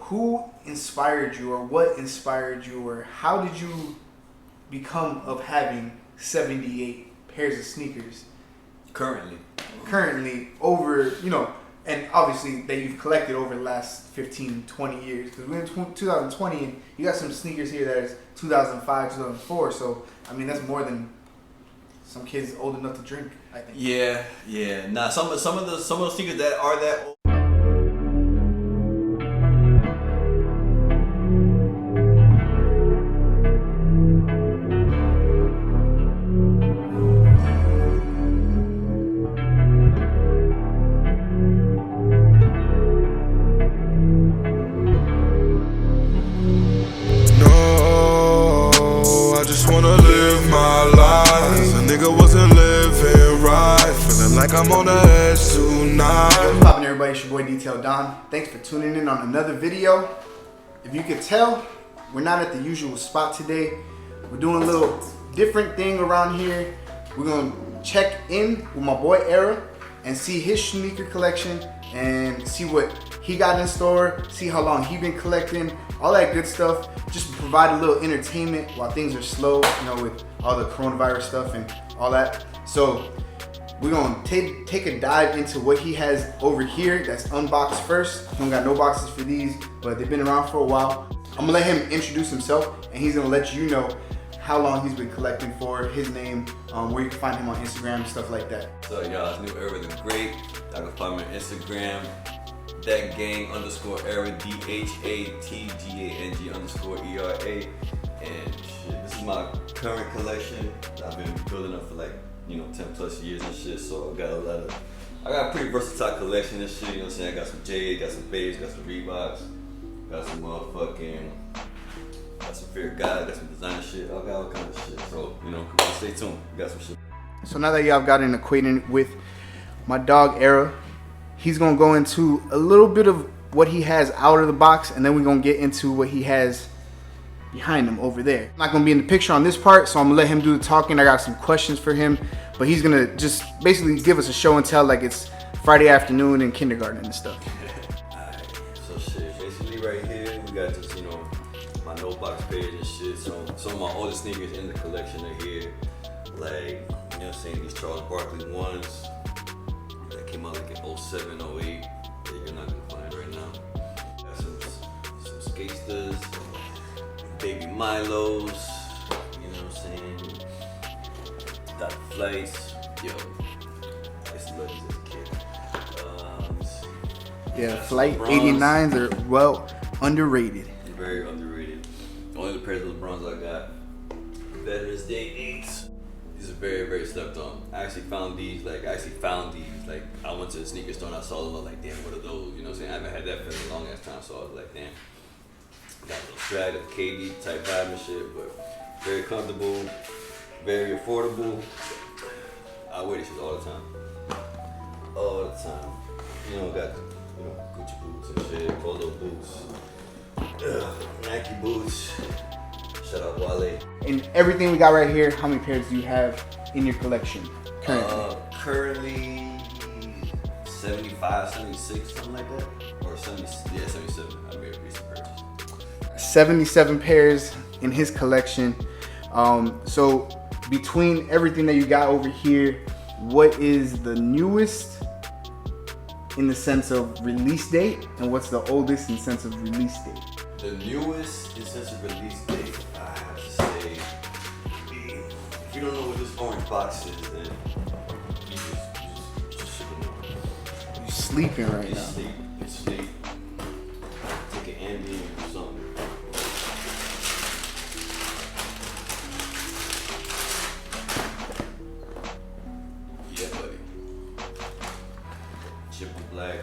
who inspired you, or what inspired you, or how did you become of having 78 pairs of sneakers currently over, you know, and obviously that you've collected over the last 15, 20 years, because we're in 2020 and you got some sneakers here that is 2005, 2004, so I mean that's more than some kids old enough to drink, I think. Yeah. Nah, some of those sneakers that are that old. I'm on the edge tonight. What's poppin', everybody? It's your boy Detail Don. Thanks for tuning in on another video. If you could tell, we're not at the usual spot today. We're doing a little different thing around here. We're gonna check in with my boy Era and see his sneaker collection and see what he got in store, see how long he been collecting, all that good stuff. Just provide a little entertainment while things are slow, you know, with all the coronavirus stuff and all that. So we're gonna take a dive into what he has over here that's unboxed first. We don't got no boxes for these, but they've been around for a while. I'm gonna let him introduce himself, and he's gonna let you know how long he's been collecting for, his name, where you can find him on Instagram, stuff like that. So y'all, it's New Era the Great. I can find me on Instagram, thatgang_era, DHATGANG_ERA. And shit, this is my current collection that I've been building up for like, 10 plus years and shit, so I got a pretty versatile collection and shit, you know what I'm saying? I got some Jade, got some Babes, got some Reeboks, got some got some Fear God, got some designer shit, I got all kinds of shit, so, stay tuned, got some shit. So now that y'all gotten acquainted with my dog Era, he's gonna go into a little bit of what he has out of the box, and then we're gonna get into what he has behind him over there. I'm not gonna be in the picture on this part, so I'm gonna let him do the talking. I got some questions for him, but he's gonna just basically give us a show and tell like it's Friday afternoon in kindergarten and stuff. Alright, so shit, basically right here, we got just, my no box page and shit. So some of my oldest sneakers in the collection are here. Like, these Charles Barkley ones that came out like in 07, 08 that you're not gonna find right now. Got some Skatesters, Baby Milos, Dr. Flights, yo, I used to love these as a kid. Yeah, Flight 89s are well underrated. Very underrated. Only the pairs of LeBrons I got, Veterans Day 8s. These are very, very slept on. I actually found these, like, I went to the sneaker store and I saw them, I was like, damn, what are those? You know what I'm saying? I haven't had that for a long ass time, so I was like, damn. Got a little strap, got the KD type vibe and shit, but very comfortable, very affordable. I wear this shit all the time. All the time. Got Gucci boots and shit, Polo boots, Nike boots. Shout out Wale. And everything we got right here, how many pairs do you have in your collection currently? Currently 75, 76, something like that. Or 77. I made a recent purchase. 77 pairs in his collection. So between everything that you got over here, what is the newest in the sense of release date, and what's the oldest in the sense of release date? The newest in sense of release date, I have to say, if you don't know what this orange box is, then you just shouldn't know. You're sleeping right now. You sleep. Take an Ambien or something. Yeah, buddy. Triple black.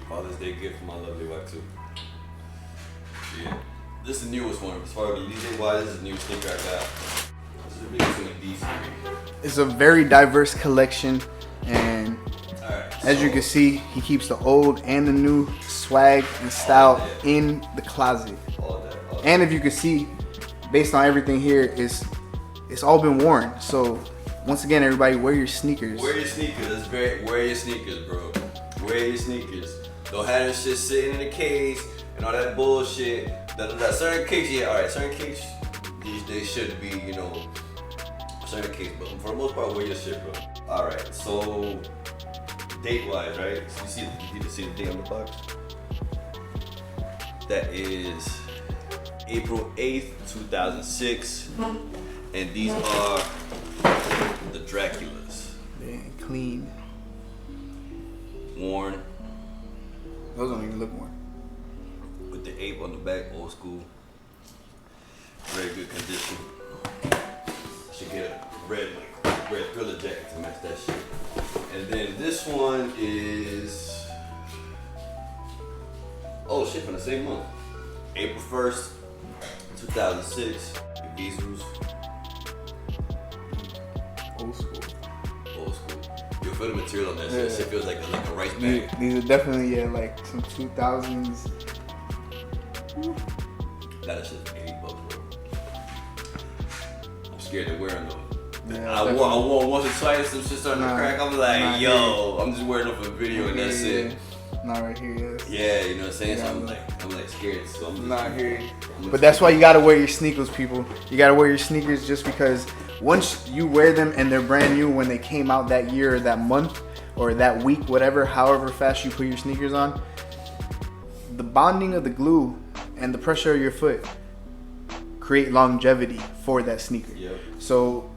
Father's Day gift for my lovely wife too. Yeah. This is the newest one. As far as release date wise, this is the newest sneaker I got. This is the biggest one in DC. It's a very diverse collection, and as you can see, he keeps the old and the new swag and style in the closet. All that. And if you can see, based on everything here, it's all been worn. So once again, everybody, wear your sneakers. Wear your sneakers. Wear your sneakers, bro. Wear your sneakers. Don't have this shit sitting in the case and all that bullshit. Certain kicks, yeah, alright, certain kicks, they should be, you know, certain kicks, but for the most part, wear your shit, bro. Alright, so date-wise, right? So you see the date on the box? That is April 8th, 2006, and these are the Draculas. Man, clean. Worn. Those don't even look worn. With the ape on the back, old school. Very good condition. Should get a red Thriller jacket to match that shit. And then this one is, oh shit, from the same month. April 1st, 2006. Ibizus. Old school. Old school. You feel the material on that shit. Shit feels like a rice bag. These are definitely like some 2000s. That shit's for $80, bro. I'm scared to wear them though. Yeah, I wore once or twice, some shit starting to crack. I'm like, yo, I'm just wearing them for video and that's it. Not right here, yes. Yeah, you know what I'm saying? So I'm like scared. So I'm just, Not here. But that's why you gotta wear your sneakers, people. You gotta wear your sneakers just because once you wear them and they're brand new when they came out that year or that month or that week, whatever, however fast you put your sneakers on, the bonding of the glue and the pressure of your foot create longevity for that sneaker. Yep. So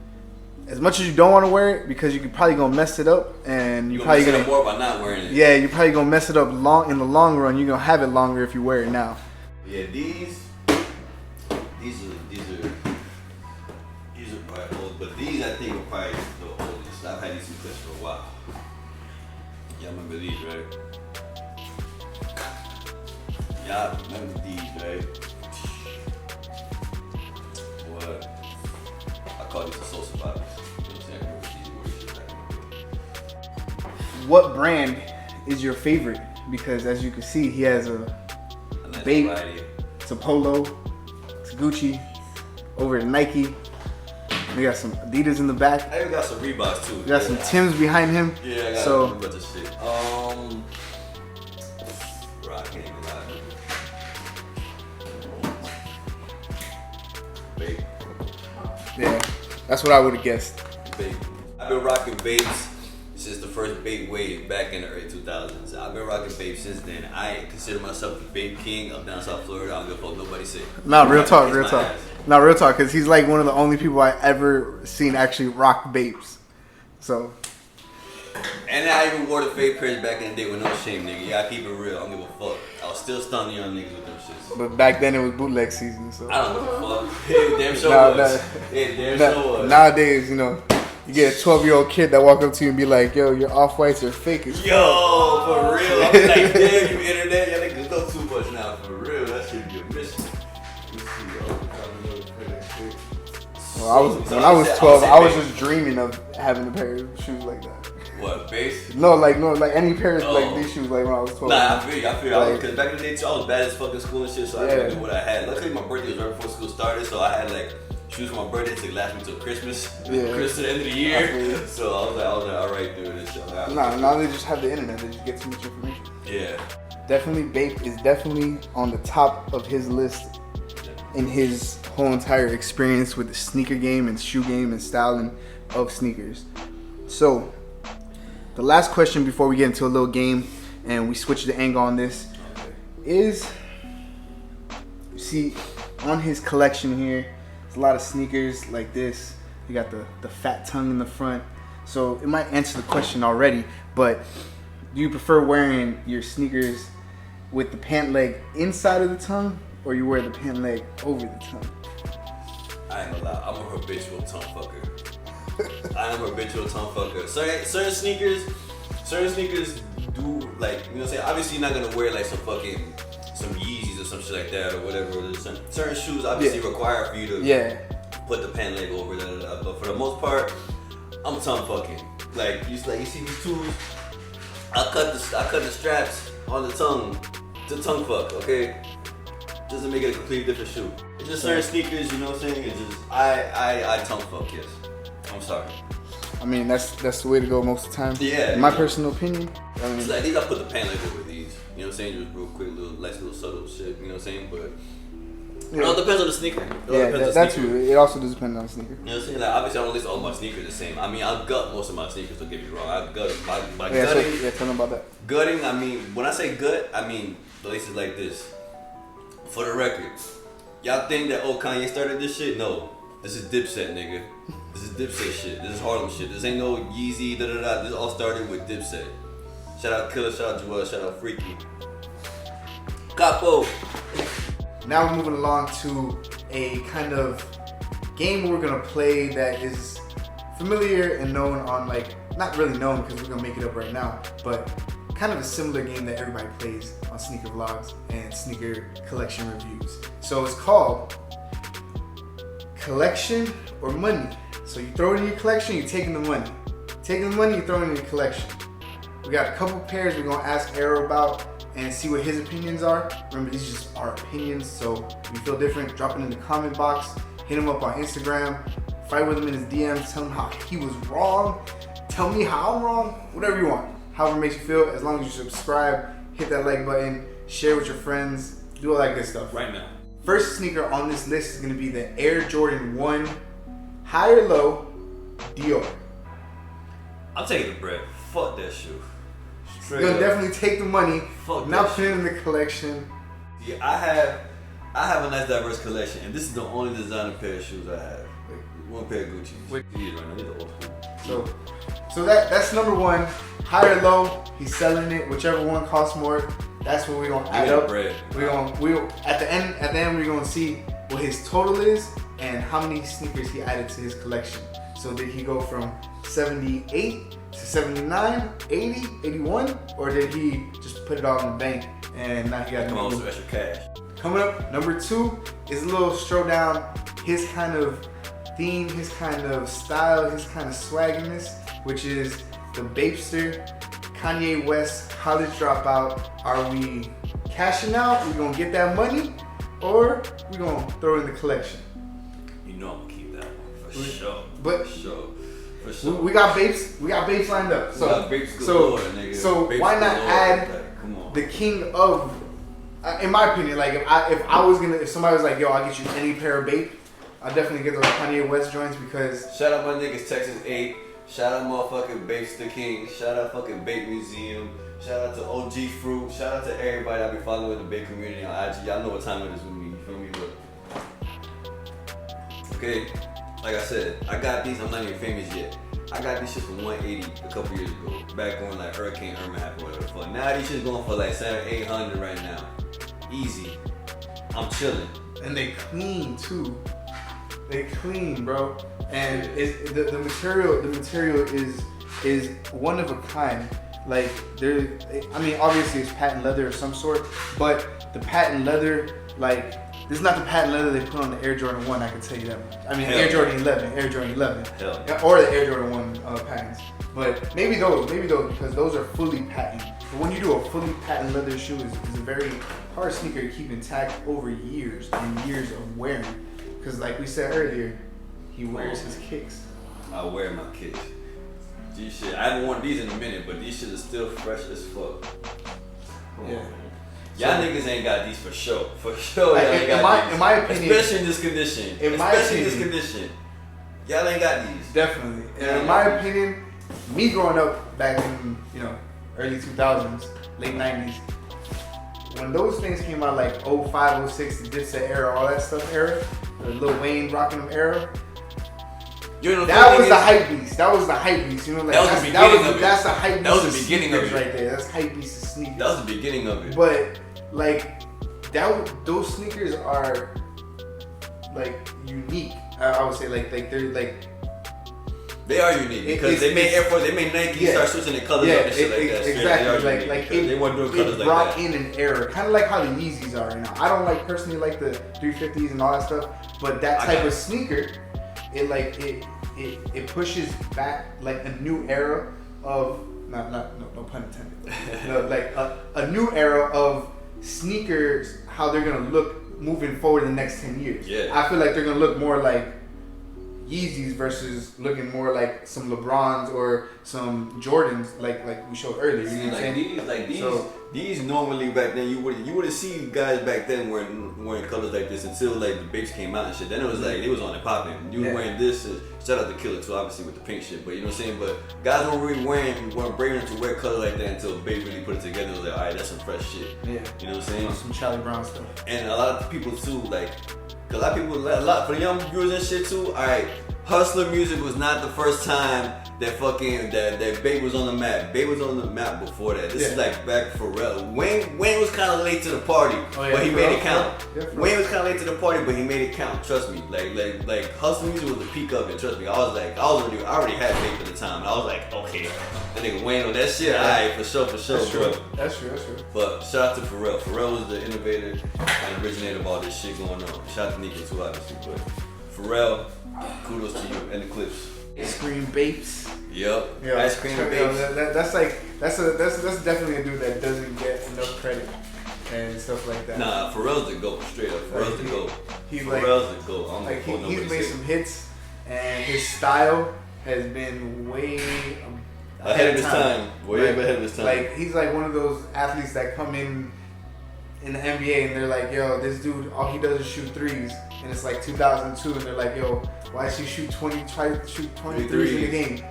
as much as you don't want to wear it because you're probably gonna mess it up and you're probably gonna more by not wearing it. Yeah, you're probably gonna mess it up in the long run. You're gonna have it longer if you wear it now. Yeah, these are probably old, but these I think are probably the oldest. I've had these in clips for a while. Y'all remember these, right? Y'all remember these, right? What? I call these the soul survivors. You know what I'm saying? I remember these were shit back in the day. What brand is your favorite? Because as you can see, he has a nice Bape, variety. it's a Polo, it's Gucci, over to Nike. We got some Adidas in the back. I even got some Reeboks too. We got some Timbs behind him. Yeah, I got so, a bunch of shit. Bro, I can't even lie. Bape. yeah, that's what I would have guessed. Bape. I've been rocking Bapes since the first Bape wave back in the early 2000s. I've been rocking Bape since then. I consider myself the Bape king of down South Florida. I don't give a fuck nobody say. Nah, real talk, Kiss my ass. Nah, real talk, because he's like one of the only people I ever seen actually rock Bapes. So. And I even wore the fake pairs back in the day with no shame, nigga. Yeah, I keep it real. I don't give a fuck. I was still stunning young niggas with them shits. But back then it was bootleg season, so. I don't give a fuck. It damn sure was. It damn sure was. Nowadays, you know, you get a 12-year-old kid that walk up to you and be like, yo, your off-whites are fake as fuck. Yo, for real. I'm like, damn, you internet. Y'all niggas know too much now. For real. That should be a mission. Well, when I was 12, I was just dreaming of having a pair of shoes like that. What, base? No, like any pair of like these shoes like when I was 12. Nah, I feel you. Like, Because back in the day too, I was bad as fucking school and shit, so I didn't know what I had. Luckily, my birthday was right before school started, so I had like shoes for my birthday to last me till Christmas. Yeah. Christmas to the end of the year. So I was like, all right, dude, this shit. Nah, now they just have the internet. They just get too much information. Yeah. Definitely, Bape is definitely on the top of his list in his whole entire experience with the sneaker game and shoe game and styling of sneakers. So, the last question before we get into a little game and we switch the angle on this is, you see, on his collection here, there's a lot of sneakers like this. You got the fat tongue in the front. So, it might answer the question already, but do you prefer wearing your sneakers with the pant leg inside of the tongue, or you wear the pant leg over the tongue? I ain't gonna lie, I'm a habitual tongue fucker. I am a habitual tongue fucker. Certain sneakers do, like, you know what I'm saying? Obviously you're not gonna wear like some Yeezys or some shit like that or whatever. Certain shoes obviously require for you to put the pant leg over that. But for the most part, I'm tongue fucking. Like you see these tools, I cut the straps on the tongue to tongue fuck, okay? Doesn't make it a completely different shoe. It's just certain sneakers, you know what I'm saying? It's just I tongue fuck, yes. I'm sorry. I mean, that's the way to go most of the time. Yeah. In my personal opinion. I mean, It's like these, I put the pan label with these. You know what I'm saying? Just real quick, little subtle shit. You know what I'm saying? But it all depends on the sneaker. That's true. It also does depend on the sneaker. You know what I'm saying? Like, obviously, I don't list all my sneakers the same. I mean, I gut most of my sneakers. Don't get me wrong. I gut by gutting. So, tell them about that. Gutting. I mean, when I say gut, I mean the laces like this. For the record, y'all think that Kanye started this shit? No, this is Dipset, nigga. This is Dipset shit. This is Harlem shit. This ain't no Yeezy. This all started with Dipset. Shout out Killer. Shout out Joel. Shout out Freaky. Capo. Now we're moving along to a kind of game we're gonna play that is familiar and known on, like, not really known because we're gonna make it up right now, but kind of a similar game that everybody plays on sneaker vlogs and sneaker collection reviews. So it's called Collection or Money. So you throw it in your collection, you're taking the money. Taking the money, you're throwing it in your collection. We got a couple pairs we're gonna ask Arrow about and see what his opinions are. Remember, these are just our opinions, so if you feel different, drop it in the comment box, hit him up on Instagram, fight with him in his DMs, tell him how he was wrong, tell me how I'm wrong, whatever you want. However it makes you feel, as long as you subscribe, hit that like button, share with your friends, do all that good stuff. Right now. First sneaker on this list is gonna be the Air Jordan 1 High or Low Dior. I'm taking the bread. Fuck that shoe. You're gonna definitely take the money, Fuck not that put it in the collection. Yeah, I have a nice diverse collection, and this is the only designer pair of shoes I have. Like, one pair of Gucci. These right now, these are old school. So that's number one. High or low, he's selling it. Whichever one costs more, that's what we're gonna add up. Bread. We at the end we're gonna see what his total is and how many sneakers he added to his collection. So did he go from 78 to 79, 80, 81, or did he just put it all in the bank and now he got Come on, some extra cash. Coming up, number two is a little stroll down his kind of theme, his kind of style, his kind of swagginess, which is the Bapester Kanye West College Dropout. Are we cashing out? We gonna get that money, or we gonna throw it in the collection? You know I'm gonna keep that one for sure. But for sure. We got Bapes lined up. So, we got Bapes galore, nigga. So Bapes why not galore. add like, come on. the king of? In my opinion, like if somebody was like, yo, I'll get you any pair of Bape, I'll definitely get those Kanye West joints because. Shout out my niggas Texas 8. Shout out motherfucking Bapes the King. Shout out fucking Bape Museum. Shout out to OG Fruit. Shout out to everybody I be following in the Bape community on IG. Y'all know what time it is with me. You feel me? Look. Okay, like I said, I got these. I'm not even famous yet. I got these shits for 180 a couple years ago. Back when like Hurricane Irma happened, whatever the fuck. Now these shits going for like 700-800 right now. Easy. I'm chilling. And they clean too. They clean, bro. And the material is one of a kind. Like obviously it's patent leather of some sort, but the patent leather, like, this is not the patent leather they put on the Air Jordan 1, I can tell you that much. I mean, Air Jordan 11, Hell. or the Air Jordan 1 patents. But maybe those, because those are fully patent. But when you do a fully patent leather shoe, is a very hard sneaker to keep intact over years and years of wearing. Because like we said earlier, he wears his kicks. I wear my kicks. These shit, I haven't worn these in a minute, but these shit is still fresh as fuck. Yeah. Y'all niggas ain't got these for sure. For sure, Like, y'all ain't got these. in my opinion, especially in this condition. Y'all ain't got these. Definitely. And in my opinion, me growing up back in, early 2000s, late 90s, when those things came out, like 05, 06, the Dipset era, all that stuff era, the Lil Wayne rocking them era, that was the hype beast. That was the hype beast. Like, that was the beginning of it. That's the hype beast. That was the beginning of it right there. That's hype beast of sneakers. That was the beginning of it. But like those sneakers are like unique. I would say like they're like. They are unique because they made Air Force, they made Nike start switching their colors up and shit like that. Exactly. They weren't doing colors it like brought that. in an era, kind of like how the Yeezys are right now. I don't personally like the 350s and all that stuff, but that type of sneaker, it pushes back like a new era of no pun intended. Like a new era of sneakers, how they're gonna look moving forward in the next 10 years. Yeah. I feel like they're gonna look more like Yeezys versus looking more like some LeBrons or some Jordans, like we showed earlier. You know what I'm saying? These normally back then you wouldn't see guys back then wearing colors like this until like the Bapes came out and shit. Then it was like it was on and popping. You were wearing this. Shout out to Killer too, obviously with the pink shit. But you know what I'm saying? But guys weren't brave enough to wear color like that until Bape really put it together. It was like, all right, that's some fresh shit. Yeah. You know what I'm saying? Some Charlie Brown stuff. And a lot of people too, like. A lot of people, for the young viewers and shit too. All right, hustler music was not the first time that Bape was on the map. Bape was on the map before that. This is like back for real. Wayne was kind of late to the party, but he made it count. Wayne was kind of late to the party, but he made it count. Trust me. Like hustler music was the peak of it. Trust me. I already had Bape at the time, and I was like, okay, that nigga Wayne on that shit. All right, for sure, bro. That's true. But shout out to Pharrell. Pharrell was the innovator and originator of all this shit going on. Shout out to Nika too, obviously. But Pharrell, kudos to you and the clips. Ice cream Bapes. Yep. Yeah, Ice cream Bapes. That's definitely a dude that doesn't get enough credit and stuff like that. Nah, Pharrell's the GOAT, straight up. Pharrell's the GOAT. Pharrell's the GOAT. I'm like he's made some hits, and his style has been way ahead of his time. Way ahead of his time. Like he's like one of those athletes that come in the NBA and they're like, yo, this dude, all he does is shoot threes, and it's like 2002, and they're like, yo, why does he shoot 20 threes in the game?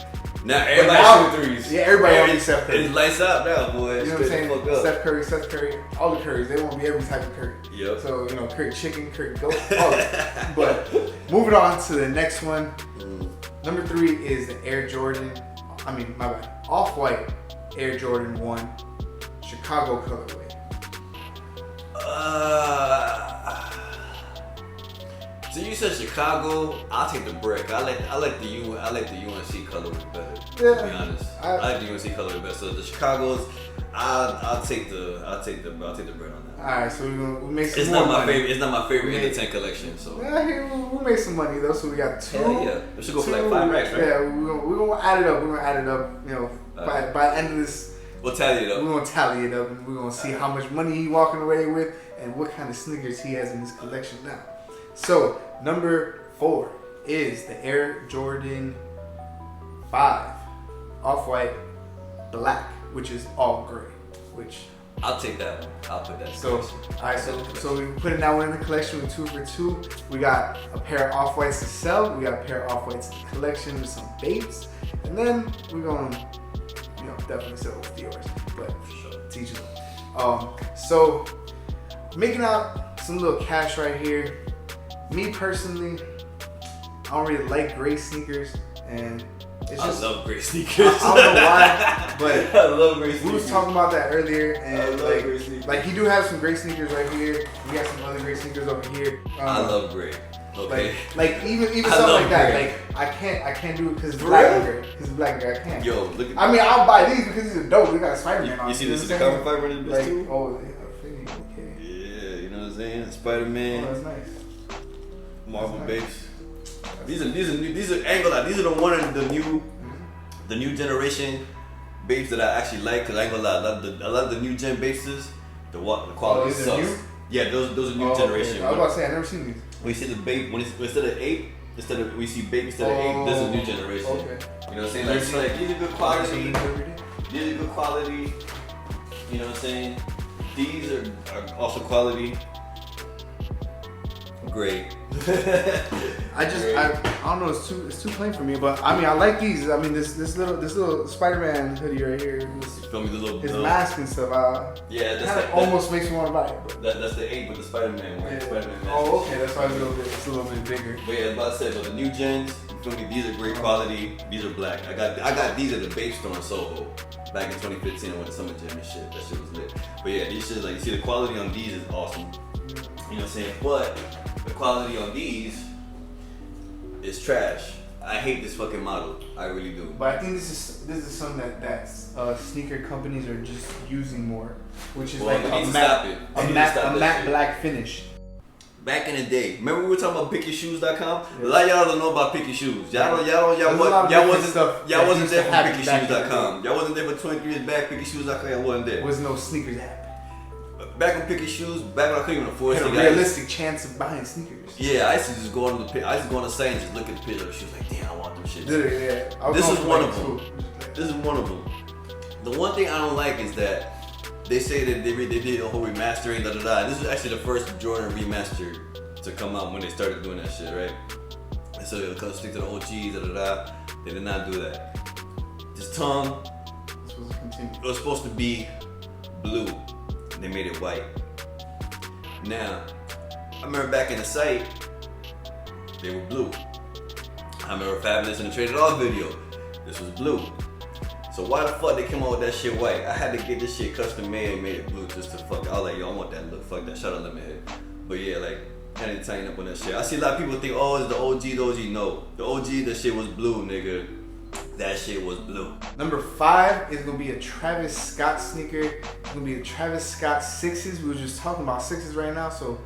Now everybody shoot threes. Yeah, everybody wants Steph Curry. It's lights out now, boy. You know what I'm saying? Steph Curry, all the Currys. They won't be every type of Curry. Yep. So, you know, Curry chicken, Curry goat, all that. But moving on to the next one. Number 3 is the Off-White Air Jordan 1 Chicago colorway. So you said Chicago. I'll take the brick. I like the UNC colorway better. Yeah, to be honest, I like the UNC colorway better. So the Chicago's, I'll take the bread on that. All right, so we'll make some. It's more not my money. favorite. It's not my favorite in the 10 collection. So yeah, we'll make some money though. So we got 2. Hell yeah, we should go for like 5 racks, right? Yeah, we're gonna add it up. We're gonna add it up. You know, by the end of this. We'll tally it up. We're gonna tally it up, and we're gonna see how much money he's walking away with, and what kind of sneakers he has in his collection now. So number 4 is the Air Jordan 5 Off-White Black, which is all gray. Which I'll take that one. I'll put that. So alright, so we putting that one in the collection with 2 for 2. We got a pair of Off-Whites to sell. We got a pair of Off-Whites in the collection with some Bapes, and then we're gonna. Definitely sell with yours, but teach them. So making out some little cash right here. Me personally, I don't really like gray sneakers, and it's just I love gray sneakers. I don't know why, but I love gray sneakers. We was talking about that earlier, and I love gray sneakers. Like he do have some gray sneakers right here. We got some other gray sneakers over here. I love gray. Okay. Like even something like that. Gray. Like I can't do it because it's black and gray. Because it's black and gray. I can't. Yo, look at. I mean, I'll buy these because these are dope. We got a Spider-Man on. You see this is the carbon fiber in this too? Oh, yeah, okay. Yeah, you know what I'm saying? Spider-Man. Oh, that's nice. Marvel Bapes. These are angle out. These are the one of the new generation Bapes that I actually like. Cause I ain't gonna lie, a lot of the new gen Bapeses, the quality sucks. Yeah, those are new generation. Okay. I was about to say I never seen these. We see the Bape when it's instead of 8, we see Bape instead of 8. This is a new generation. Okay. You know what I'm saying? Like, it's like these are good quality. These are good quality. You know what I'm saying? These are also quality. Great. I don't know. It's too plain for me, but I mean I like these. I mean this little Spider-Man hoodie right here. Feel me, his mask and stuff. Yeah, that's almost makes me want to buy it. But that's the 8 with the Spider-Man. Right? Yeah. Spider-Man mask. Oh, okay. That's why it's a little bit bigger. But yeah, about to say, but the new gens, you feel me? These are great quality. These are black. I got these at the Bape store in Soho back in 2015. I went to Summer Jam and shit. That shit was lit. But yeah, these shit, like you see the quality on these is awesome. You know what I'm saying? But the quality on these is trash. I hate this fucking model. I really do. But I think this is something that sneaker companies are just using more, which is like a matte black finish. Back in the day, remember we were talking about pickyshoes.com? Yeah. A lot of y'all don't know about Picky Shoes. Y'all wasn't there for pickyshoes.com. Y'all wasn't there for 23 years back. Pickyshoes.com. Y'all wasn't there. Was no sneakers app. back when picking shoes, back when I couldn't even afford Had a sneakers. realistic chance of buying sneakers. Yeah, I used to just go on I used to go on the site and just look at the picture of the shoes like, damn, I want them shit. Literally, yeah. I was This going is for one like of them. two. This is one of them. The one thing I don't like is that they say that they did a whole remastering, da da da. This is actually the first Jordan remaster to come out when they started doing that shit, right? And so they'll come stick to the OGs, da da da. They did not do that. This tongue, This was a continue. it was supposed to be blue. They made it white. Now, I remember back in the site, they were blue. I remember Fabulous in the Traded Off video. This was blue. So why the fuck they came out with that shit white? I had to get this shit custom made and made it blue just to fuck. I was like, yo, I want that look. Fuck that. Shout out Lemonhead. But yeah, like, I had to tighten up on that shit. I see a lot of people think, oh, it's the OG. No. The OG, the shit was blue, nigga. That shit was blue. Number 5 is gonna be a Travis Scott sneaker. It's gonna be a Travis Scott 6s. We were just talking about 6s right now, so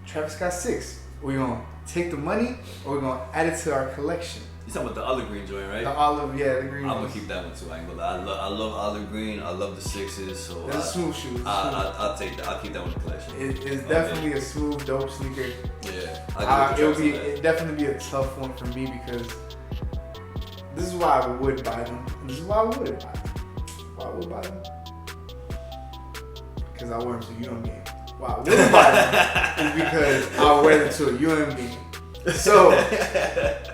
Travis Scott 6. We're gonna take the money or we're gonna add it to our collection. You talking about the olive green joint, right? The olive, yeah, the green. I'm gonna ones. keep that one too. I ain't gonna lie. I love olive green. I love the 6s. So That's a smooth shoe. I'll take that. I'll keep that one in the collection. It's definitely a smooth, dope sneaker. Yeah. It'd definitely be a tough one for me because this is why I would buy them. And this is why I would buy them. Why I would buy them? Because I wear them to a UM game. Why I wouldn't buy them is because I wear them to a UM game. So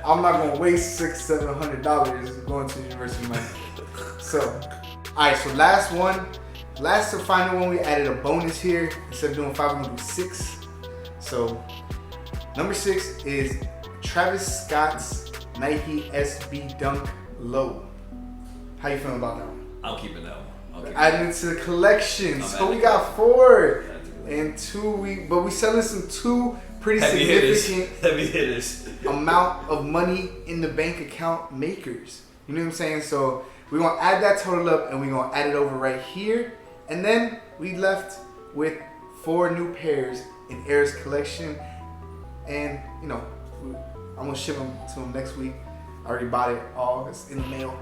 I'm not gonna waste $600-700 going to the University of Miami. So, all right. So last and final one, we added a bonus here. Instead of doing 5, we're gonna do 6. So number 6 is Travis Scott's Nike SB Dunk Low. How you feeling about that one? I'm keeping that one. Adding it to the collection. I'm So we adding got 4 and 2. But we selling some 2 pretty significant Heavy hitters. amount of money in the bank account makers. You know what I'm saying? So we're gonna add that total up and we're gonna add it over right here. And then we left with 4 new pairs in Air's collection. And you know, I'm gonna ship them to him next week. I already bought it all. It's in the mail.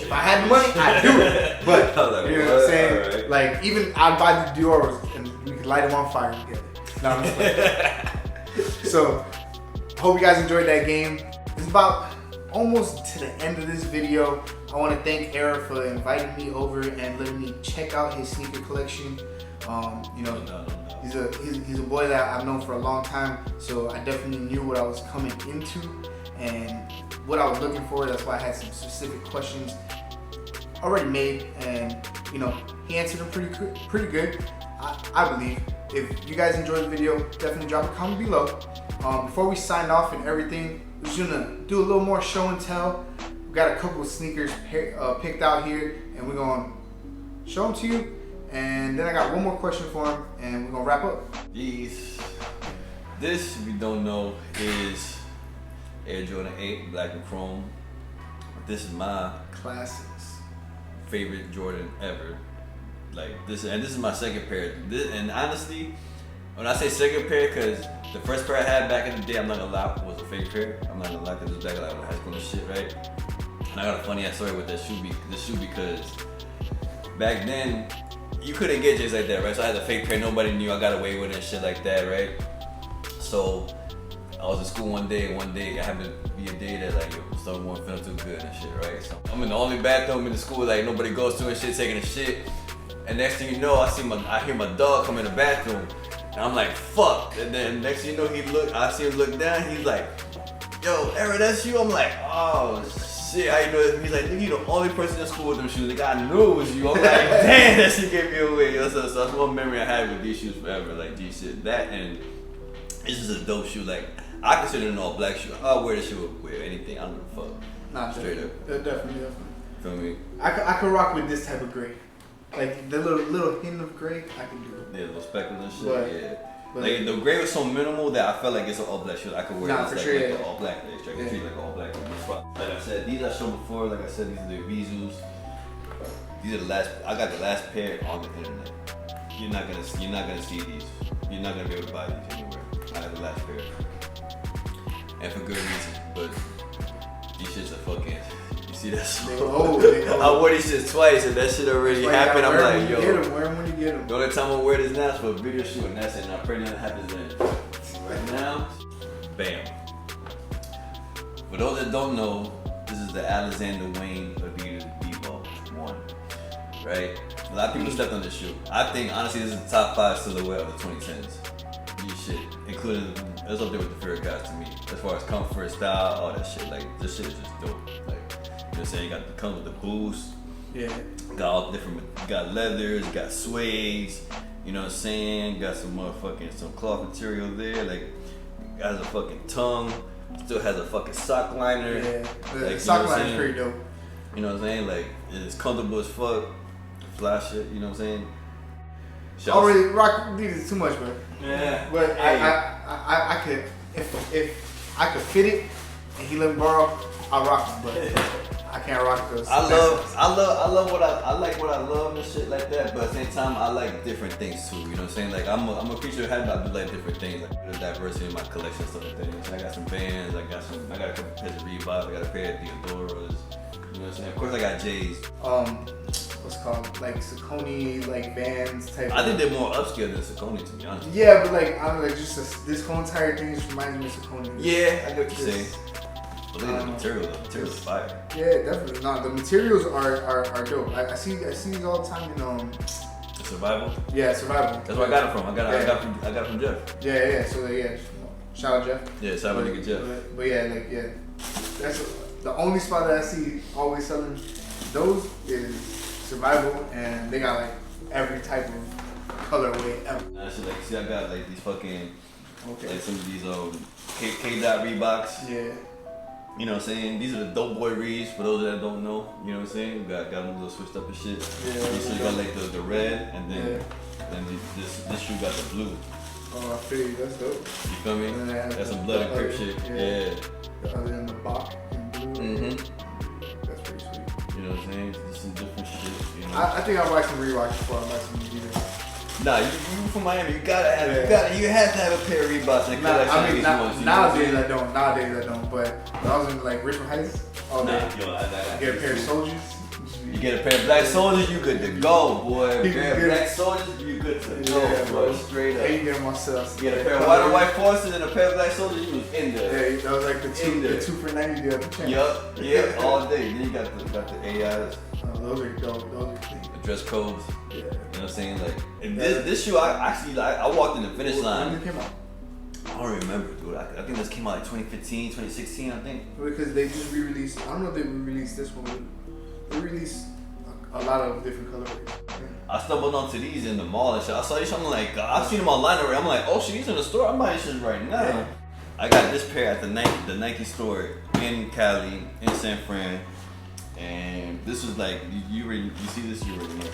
If I had the money, I'd do it. But Like, you know what I'm saying? right. Like even I'd buy the Dioras and we could light them on fire together. No, I'm just playing. So, hope you guys enjoyed that game. It's about almost to the end of this video. I want to thank Era for inviting me over and letting me check out his sneaker collection. You know, he's a boy that I've known for a long time, so I definitely knew what I was coming into and what I was looking for. That's why I had some specific questions already made, and you know, he answered them pretty good. I believe. If you guys enjoyed the video, definitely drop a comment below. Before we sign off and everything, we're just gonna do a little more show and tell. We got a couple of sneakers picked out here, and we're gonna show them to you. And then I got one more question for him, and we're gonna wrap up. Jeez. This, if you don't know, is Air Jordan 8 Black and Chrome. This is my Classics. favorite Jordan ever. Like this, and this is my second pair. And honestly, when I say second pair, because the first pair I had back in the day, I'm not gonna lie, was a fake pair. I'm not gonna lie, because it was back in like high school and shit, right? And I got a funny ass story with this shoe because back then you couldn't get J's like that, right? So I had a fake pair, nobody knew, I got away with it and shit like that, right? So I was in school one day it happened to be a day that like something wasn't feeling too good and shit, right? So I'm in the only bathroom in the school like nobody goes to and shit, taking a shit. And next thing you know, I hear my dog come in the bathroom, and I'm like, fuck. And then next thing you know, I see him look down, he's like, yo, Era, that's you? I'm like, oh shit, how you know? He's like, nigga, you the only person in school with them shoes. Like, I knew it was you. I'm like, damn, that shit gave me away. Yo, so that's one memory I had with these shoes forever. Like, these shit, that, and it's just a dope shoe. Like, I consider it an all black shoe. I'll wear this shoe with anything. I don't give a fuck. Nah, straight up. Definitely. Feel me? I could rock with this type of gray. Like the little hint of gray, I can do it. Yeah, little speckles and shit. But, yeah. but Like the gray was so minimal that I felt like it's an all black shoe. I could wear Nah, this for like, sure, like yeah. an all black. Like, I can treat like all black. Like I said, these I showed before. Like I said, these are the Vizus. These are the last. I got the last pair on the internet. You're not gonna see these. You're not gonna be able to buy these anywhere. I got the last pair, and for good reason. But these shits are fucking. See that shit? They old. I wore these shit twice and that shit already happened. I'm like, yo. Wear them when you get get them. The only time I wear this now is for a video shoot, and that's it. And I pray nothing happens then. Right now, bam. For those that don't know, this is the Alexander Wayne Adidas B-Ball 1, right? A lot of people slept on this shoe. I think, honestly, this is the top 5 silhouette of the 2010s. These shit, including, it's up there with the Fear guys to me. As far as comfort, style, all that shit. Like, this shit is just dope. Like, you know what I'm saying? It comes with the boost. Yeah. Got all different, got leathers, got suedes, you know what I'm saying? Got some motherfucking, some cloth material there. Like, has a fucking tongue. Still has a fucking sock liner. Yeah, the like, sock liner is pretty dope. You know what I'm saying? Like, it's comfortable as fuck. Fly shit, you know what I'm saying? Already rock these too much, bro. Yeah. But hey. I could, if I could fit it and he let me borrow, I'll rock it. But I can't rock those. I love what I like what I love and shit like that, but at the same time I like different things too, you know what I'm saying? Like I'm a creature of habit, I do like different things, like the diversity in my collection, stuff like that. You know what I'm saying? I got some bands, I got a couple pairs of Reebok, I got a pair of Theodoras, you know what I'm saying? Of course I got J's. What's it called, like Saucony, like Vans type. I think they're more upscale than Saucony, to be honest. Yeah, but like I'm like just this whole entire thing just reminds me of Saucony. Yeah, I get what you're saying. But look at the material, the material's fire. Yeah, definitely. No, the materials are dope. I see these all the time in The Survival? Yeah, Survival. That's where I got it from. I got it from Jeff. Yeah. So yeah, shout out Jeff. Yeah, shout out nigga Jeff. But yeah, that's the only spot that I see always selling those is Survival, and they got like every type of colorway ever. Actually, like, see, I got like these fucking, Okay. like some of these K-Dot Reeboks. Yeah. You know what I'm saying? These are the dope boy reads for those that don't know. You know what I'm saying? Got them a little switched up and shit. Yeah. So you got like the red, and then this shoe got the blue. Oh, I feel you. That's dope. You feel me? And then That's some blood and crip shit. Yeah. The other than the Bach in blue. That's pretty sweet. You know what I'm saying? Just some different shit. You know? I think I'll buy some Reeboks before I buy some Adidas. Nah, you from Miami. You gotta have. You have to have a pair of Reeboks in the collection. Nowadays I don't. But when I was in like Richmond Heights, all day. I Get a pair of soldiers. You get a pair of black soldiers, you good to go, boy. A pair of black soldiers, you good to go, bro. Straight up. And you get them on sale. You get a pair of white and white forces and a pair of black soldiers, you was in there. Yeah, that was like the two for 90 the other time. Yup, all day. Then you got the AIs. Oh, those are dope. Those are clean. The dress codes. Yeah. You know what I'm saying? Like, this shoe, I walked in the finish line. When did it came out? I don't remember, dude. I think this came out like 2015, 2016, I think. Because they just re-released. I don't know if they re-released this one. They released a lot of different colorways. Yeah. I stumbled onto these in the mall and shit. I saw these, I'm like, I've seen them online already. I'm like, oh shit, these in the store. I'm buying these shit right now. Yeah. I got this pair at the Nike store in Cali, in San Fran. And this was like, you see this, you already know.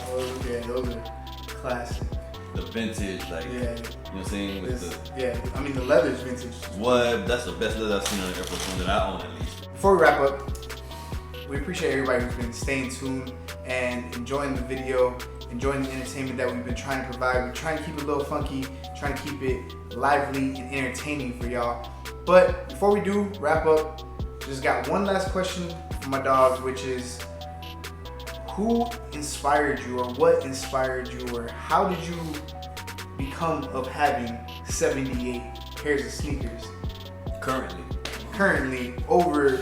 Oh, yeah, those are classic. The vintage, like, Yeah. you know what I'm saying? With I mean the leather's vintage. what? That's the best leather I've seen on the Air Force One that I own, at least. Before we wrap up, we appreciate everybody who's been staying tuned and enjoying the video, enjoying the entertainment that we've been trying to provide. We're trying to keep it a little funky, trying to keep it lively and entertaining for y'all. But before we do wrap up, just got one last question for my dog, which is, who inspired you, or what inspired you, or how did you become of having 78 pairs of sneakers currently over,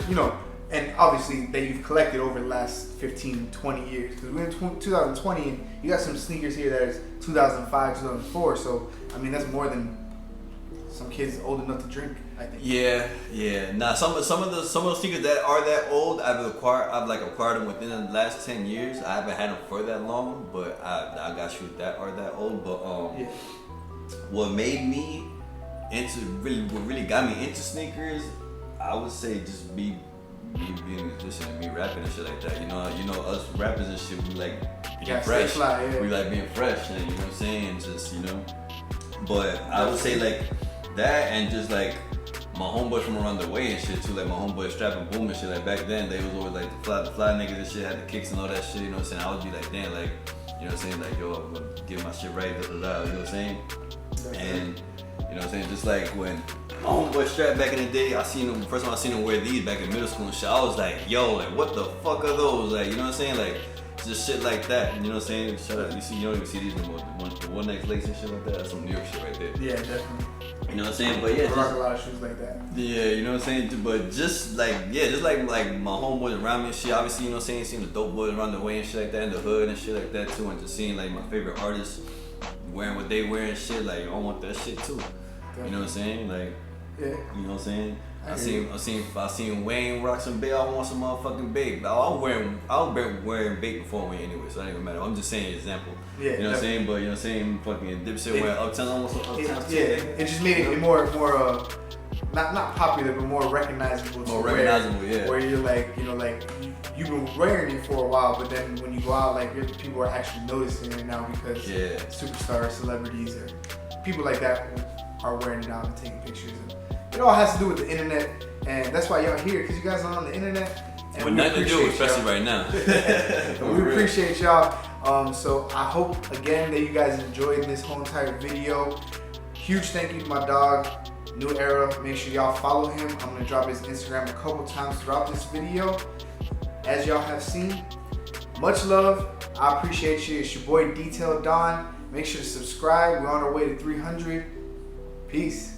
and obviously that you've collected over the last 15, 20 years? Because we're in 2020 and you got some sneakers here that is 2005, 2004. So, I mean, that's more than some kids old enough to drink, I think. Yeah. Nah, some of those sneakers that are that old, I've acquired them within the last 10 years. I haven't had them for that long, but I got shoes that are that old. But what made me what really got me into sneakers, I would say just me being a musician and me rapping and shit like that. You know, us rappers and shit, we like being fresh. Fly, yeah. We like being fresh, and you know what I'm saying? Just, But I would say like that, and just like my homeboys from around the way and shit too, like my homeboys Strap and Boom and shit. Like back then, they was always like the fly niggas and shit, had the kicks and all that shit. You know what I'm saying? I would be like, damn, like, you know what I'm saying? Like, yo, I'm gonna get my shit right, you know what I'm saying? And you know what I'm saying? Just like when my homeboy Strap back in the day, first time I seen him wear these back in middle school and shit, I was like, yo, like what the fuck are those? Like, you know what I'm saying? Like, just shit like that. You know what I'm saying? Shut up. You see, you don't even see these anymore. The one next lace and shit like that. That's some New York shit right there. Yeah, definitely. You know what I'm saying? But yeah, I rock a lot of shoes like that. Yeah, you know what I'm saying? But just like my homeboys around me and shit, obviously, you know what I'm saying? Seeing the dope boys around the way and shit like that, in the hood and shit like that too, and just seeing like my favorite artists wearing what they wear and shit, like I want that shit too. You know what I'm saying? Like, yeah. You know what I'm saying? I seen Wayne rock some Bape. I want some motherfucking Bape. I was wearing Bape before Wayne anyway, so it ain't gonna matter. I'm just saying an example. Yeah, you know what I'm saying? But you know what I'm saying? Fucking Dipset wearing Uptown, almost Uptown. Yeah, it just made it more not popular, but more recognizable. More recognizable, yeah. Where you're like, you know, like you've been wearing it for a while, but then when you go out, like people are actually noticing it now because superstars, celebrities, or people like that are wearing it out and taking pictures. And it all has to do with the internet, and that's why y'all here, because you guys are on the internet. And with nothing to do, especially right now. We appreciate y'all. So I hope again that you guys enjoyed this whole entire video. Huge thank you to my dog, New Era. Make sure y'all follow him. I'm gonna drop his Instagram a couple times throughout this video. As y'all have seen, much love. I appreciate you. It's your boy Detail Don. Make sure to subscribe. We're on our way to 300. Peace.